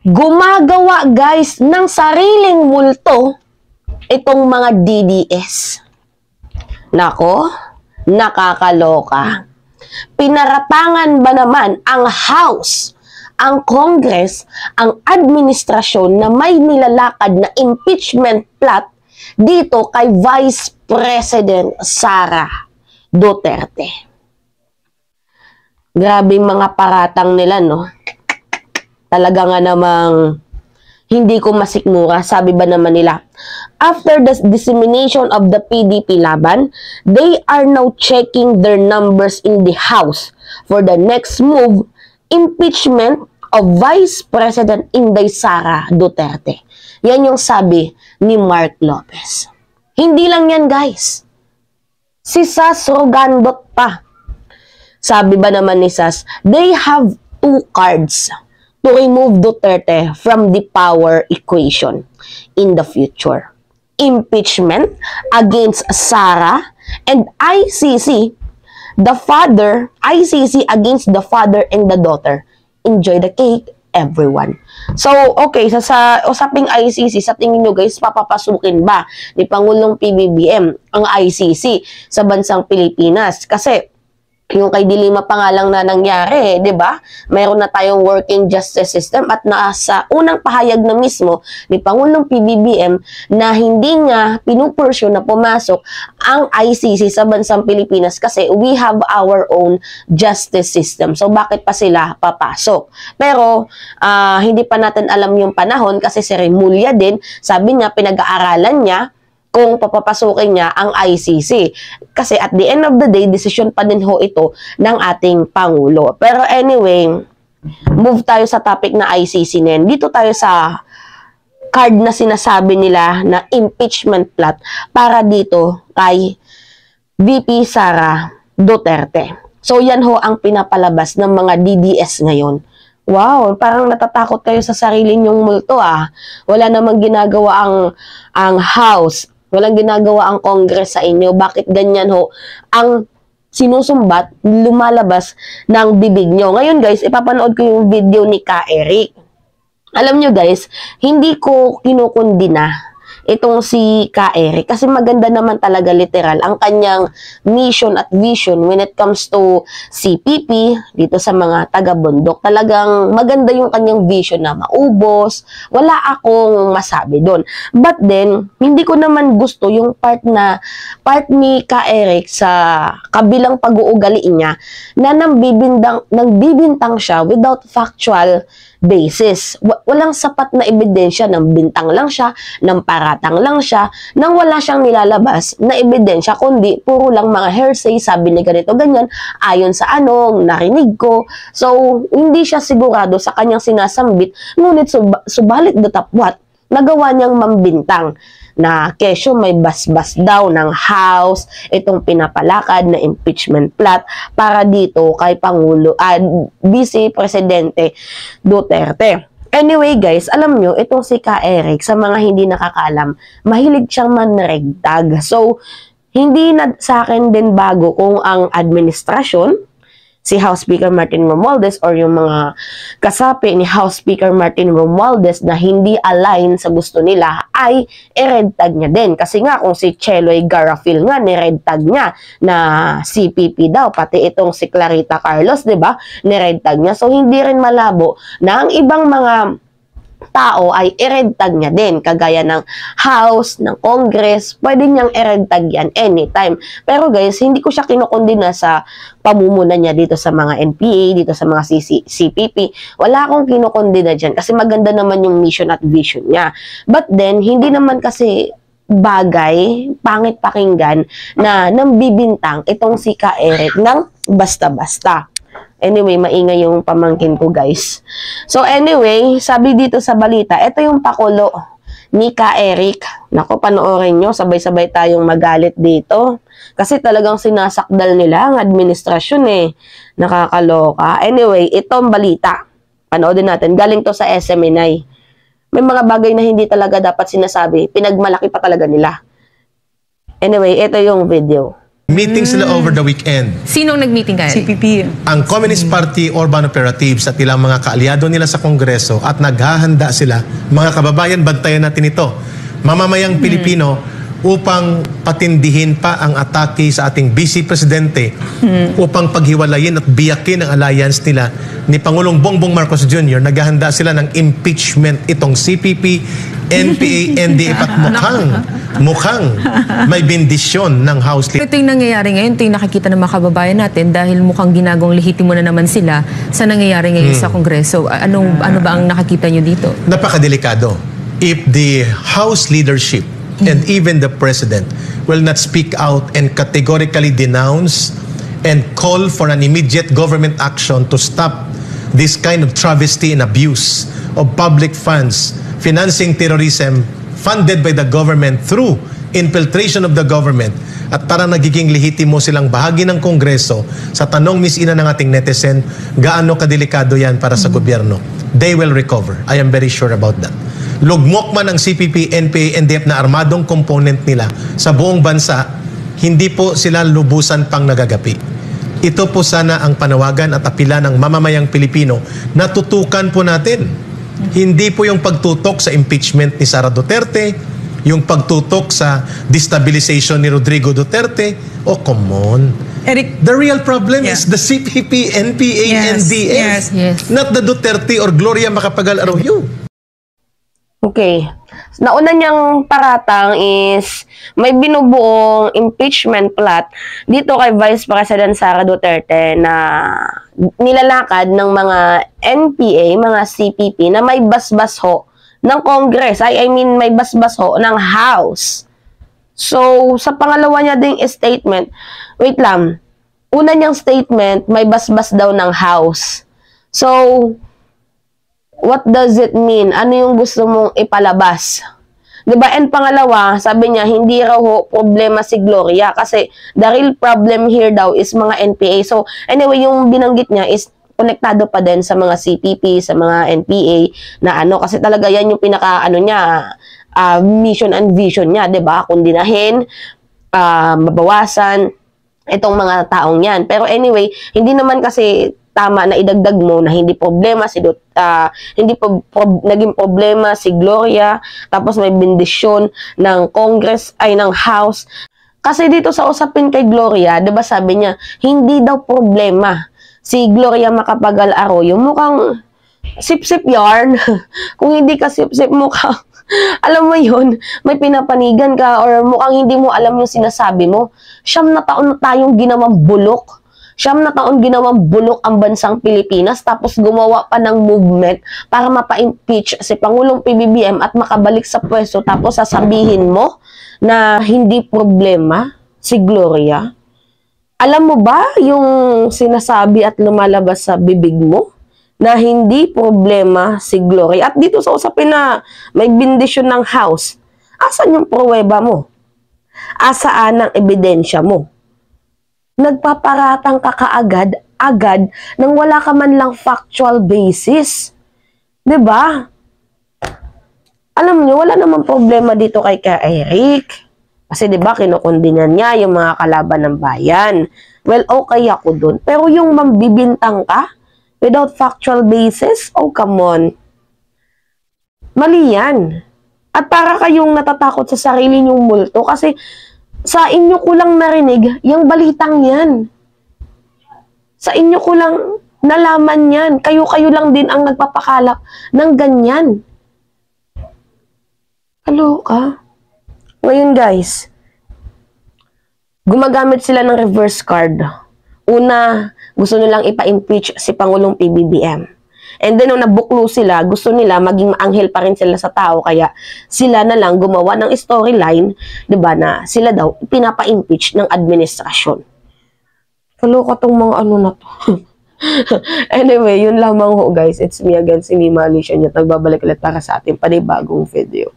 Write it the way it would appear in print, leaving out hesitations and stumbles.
Gumagawa guys ng sariling multo itong mga DDS. Nako, nakakaloka. Pinaratangan ba naman ang House, ang Congress, ang administrasyon na may nilalakad na impeachment plot dito kay Vice President Sara Duterte? Grabe mga paratang nila, no? Talaga nga namang hindi ko masikmura. Sabi ba naman nila, after the dissemination of the PDP laban, they are now checking their numbers in the House for the next move, impeachment of Vice President Inday Sara Duterte. Yan yung sabi ni Mark Lopez. Hindi lang yan, guys. Si Sas Rogandot pa. Sabi ba naman ni Sas, they have two cards to remove Duterte from the power equation in the future. Impeachment against Sara and ICC, the father, ICC against the father and the daughter. Enjoy the cake, everyone. So, okay, sa usaping ICC, sa tingin nyo guys, papapasukin ba ni Pangulong PBBM ang ICC sa bansang Pilipinas? Kasi yung kay Dilima pa nga lang na nangyari, di ba? Mayroon na tayong working justice system at nasa unang pahayag na mismo ni Pangulong PBBM na hindi nga pinupursue na pumasok ang ICC sa bansang Pilipinas kasi we have our own justice system. So, bakit pa sila papasok? Pero, hindi pa natin alam yung panahon kasi si Remulla din, sabi niya, pinag-aaralan niya kung papapasukin niya ang ICC. Kasi at the end of the day, decision pa din ho ito ng ating Pangulo. Pero anyway, move tayo sa topic na ICC na yan. Dito tayo sa card na sinasabi nila na impeachment plot para dito kay VP Sara Duterte. So yan ho ang pinapalabas ng mga DDS ngayon. Wow, parang natatakot kayo sa sarili nyong multo ah. Wala namang ginagawa ang House. Walang ginagawa ang Congress sa inyo. Bakit ganyan ho? Ang sinusumbat, lumalabas ng bibig nyo. Ngayon guys, ipapanood ko yung video ni Ka Eric. Alam nyo guys, hindi ko kinukundina itong si Ka Eric kasi maganda naman talaga literal ang kanyang mission at vision when it comes to CPP dito sa mga taga-bundok. Talagang maganda yung kanyang vision na maubos. Wala akong masabi doon. But then, hindi ko naman gusto yung part ni Ka Eric sa kabilang pag-uugali niya na nagbibintang siya without factual basis. Walang sapat na ebidensya, ng bintang lang siya, ng paratang lang siya, nang wala siyang nilalabas na ebidensya, kundi puro lang mga hearsay, sabi ni ganito, ganyan, ayon sa anong narinig ko. So, hindi siya sigurado sa kanyang sinasambit, ngunit subalit datapwat, nagawa niyang mambintang na kesyo may basbas daw ng House itong pinapalakad na impeachment plot para dito kay Vice Presidente Duterte. Anyway guys, alam nyo, itong si Ka Eric, sa mga hindi nakakalam, mahilig siyang manregtag. So, hindi na sa akin din bago kung ang administrasyon, si House Speaker Martin Romualdez or yung mga kasapi ni House Speaker Martin Romualdez na hindi align sa gusto nila ay i-red tag niya din. Kasi nga kung si Cheloy Garafil nga ni-red tag niya na CPP daw, pati itong si Clarita Carlos, 'di ba? Ni-red tag niya. So hindi rin malabo na ang ibang mga tao ay i-red tag niya din. Kagaya ng House, ng Congress, pwede niyang i-red tag yan anytime. Pero guys, hindi ko siya kinukundina sa pamumuna niya dito sa mga NPA, dito sa mga CPP. Wala akong kinukundina dyan kasi maganda naman yung mission at vision niya. But then, hindi naman kasi bagay, pangit pakinggan na nambibintang itong si Ka Eric ng basta-basta. Anyway, maingay yung pamangkin ko, guys. So, anyway, sabi dito sa balita, ito yung pakulo ni Ka Eric. Naku, panoorin nyo, sabay-sabay tayong magalit dito. Kasi talagang sinasakdal nila ang administrasyon eh. Nakakaloka. Anyway, itong balita. Panoodin natin. Galing to sa SMNI. May mga bagay na hindi talaga dapat sinasabi. Pinagmalaki pa talaga nila. Anyway, ito yung video. Meeting sila over the weekend. Sinong nag-meeting kayo? CPP. Ang Communist Party Urban Operatives at ilang mga kaalyado nila sa Kongreso at naghahanda sila, mga kababayan, bantayan natin ito, mamamayang Pilipino, upang patindihin pa ang atake sa ating Vice Presidente, upang paghiwalayin at biyakin ang alliance nila ni Pangulong Bongbong Marcos Jr. Naghahanda sila ng impeachment itong CPP, NPA, NDF at mukhang may bendisyon ng House. Ito yung nangyayari ngayon, ito yung nakikita ng mga kababayan natin dahil mukhang ginagawang lehitimo na naman sila sa nangyayari ngayon sa Kongreso. Ano ba ang nakikita nyo dito? Napakadelikado. If the House leadership and even the President will not speak out and categorically denounce and call for an immediate government action to stop this kind of travesty and abuse of public funds, financing terrorism funded by the government through infiltration of the government, at parang nagiging lehitimo silang bahagi ng Kongreso, sa tanong Ina ng ating netizen, gaano kadelikado yan para sa gobyerno? They will recover. I am very sure about that. Lugmok man ang CPP, NPA, NDF na armadong component nila sa buong bansa, hindi po sila lubusan pang nagagapi. Ito po sana ang panawagan at apila ng mamamayang Pilipino na tutukan po natin. Hindi po yung pagtutok sa impeachment ni Sara Duterte, yung pagtutok sa destabilization ni Rodrigo Duterte. Oh, come on. Eric, the real problem is the CPP, NPA, NDF. Not the Duterte or Gloria Macapagal Arroyo. Okay. Nauna niyang paratang is may binubuong impeachment plot dito kay Vice President Sara Duterte na nilalakad ng mga NPA, mga CPP na may basbas ho ng Congress. I mean, may basbas ho ng House. So, sa pangalawa niya ding statement, wait lang, una niyang statement, may basbas daw ng House. So, what does it mean? Ano yung gusto mong ipalabas? Diba? And pangalawa, sabi niya, hindi raw ho problema si Gloria kasi the real problem here daw is mga NPA. So, anyway, yung binanggit niya is konektado pa din sa mga CPP, sa mga NPA na ano, kasi talaga yan yung pinaka, ano niya, mission and vision niya, diba? Kundinahin, mabawasan itong mga taong yan. Pero anyway, hindi naman kasi tama na idagdag mo na hindi problema si naging problema si Gloria, tapos may bendisyon ng Congress ay ng House. Kasi dito sa usapin kay Gloria, 'di ba sabi niya, hindi daw problema si Gloria Macapagal Arroyo, mukhang sip-sip yarn. Kung hindi ka sip-sip, mukhang alam mo yun, may pinapanigan ka or mukhang hindi mo alam yung sinasabi mo. 9 na taon na tayong ginawang bulok. 9 na taon ginawang bulok ang bansang Pilipinas, tapos gumawa pa ng movement para mapa-impeach si Pangulong PBBM at makabalik sa pwesto, tapos sasabihin mo na hindi problema si Gloria. Alam mo ba yung sinasabi at lumalabas sa bibig mo na hindi problema si Gloria? At dito sa usapin na may bendisyon ng House, asan yung pruweba mo? Asaan ang ebidensya mo? Nagpaparatang ka kaagad nang wala ka man lang factual basis. 'Di ba? Alam niyo, wala namang problema dito kay Eric. Kasi 'di ba kinukondina niya yung mga kalaban ng bayan. Well, okay ako dun. Pero yung mambibintang ka without factual basis, oh come on. Mali yan. At para kayong natatakot sa sarili niyong multo kasi sa inyo ko lang narinig yung balitang yan. Sa inyo ko lang nalaman yan. Kayo-kayo lang din ang nagpapakalap ng ganyan. Kaloka. Ngayon guys, gumagamit sila ng reverse card. Una, gusto nilang ipa-impeach si Pangulong PBBM. And then, nung nabuklo sila, gusto nila maging maanghel pa rin sila sa tao. Kaya, sila na lang gumawa ng storyline, diba, na sila daw pinapa-impeach ng administrasyon. Kaloka tong mga ano na to. Anyway, yun lamang ho guys. It's me again, si Mima Alicia. Nagbabalik ulit para sa ating panibagong video.